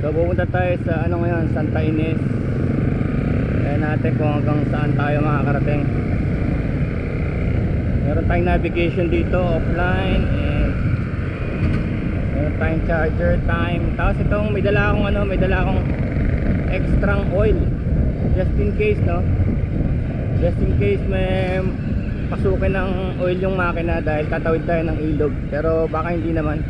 So pupunta tayo sa ano ngayon, Santa Ines. Kaya natin kung hanggang saan tayo makakarating. Meron tayong navigation dito offline, and meron tayong charger time. Tapos itong may dala akong extra oil just in case, no? Just in case may pasukin ng oil yung makina dahil tatawid tayo ng ilog, pero baka hindi naman.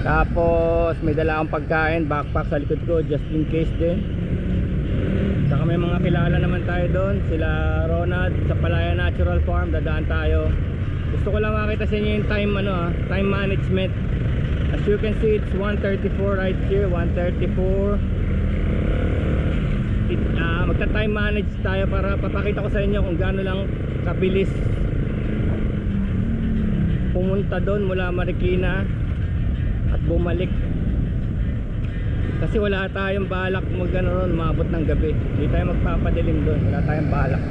Tapos may dala akong pagkain, backpack sa likod ko just in case din. Saka may mga kilala naman tayo doon, sila Ronald sa Palaya Natural Farm, dadaan tayo. Gusto ko lang makita sa inyo yung time time management. As you can see, it's 1:34 right here, 1:34. Magta-time manage tayo para papakita ko sa inyo kung gaano lang kabilis pumunta doon mula Marikina at bumalik. Kasi wala tayong balak ron, maabot ng gabi. Hindi tayo magpapadilim doon, wala tayong balak.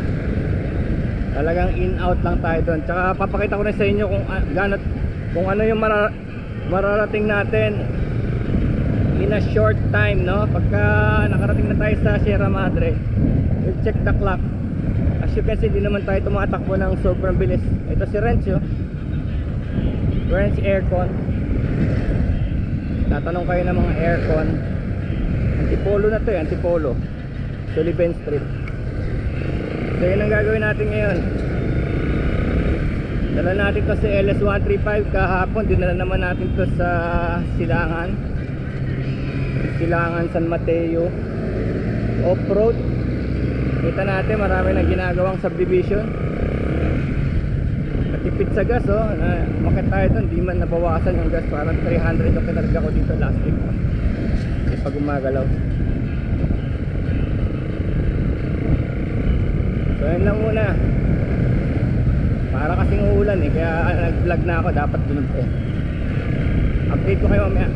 Talagang in out lang tayo doon. Tsaka papakita ko rin sa inyo kung ano yung mararating natin in a short time, no? Pagka nakarating na tayo sa Sierra Madre, we'll check the clock. As you can see, di naman tayo tumatakbo ng sobrang bilis. Ito si Renz, Renz Aircon. Tatanong kayo ng mga aircon. Antipolo na to, Antipolo, Sullivan Street. So yun ang gagawin natin ngayon. Dala natin to sa LS135. Kahapon dinala naman natin to sa Silangan San Mateo off-road. Kita natin marami nang ginagawang subdivision. Tipid sa gas, makit tayo doon, di man nabawasan yung gas. Parang 300 yung kinarga ko dito last week, hindi pa gumagalaw. So yun lang muna, para kasing uulan kaya nag vlog na ako, dapat dunod update ko kayo mamaya.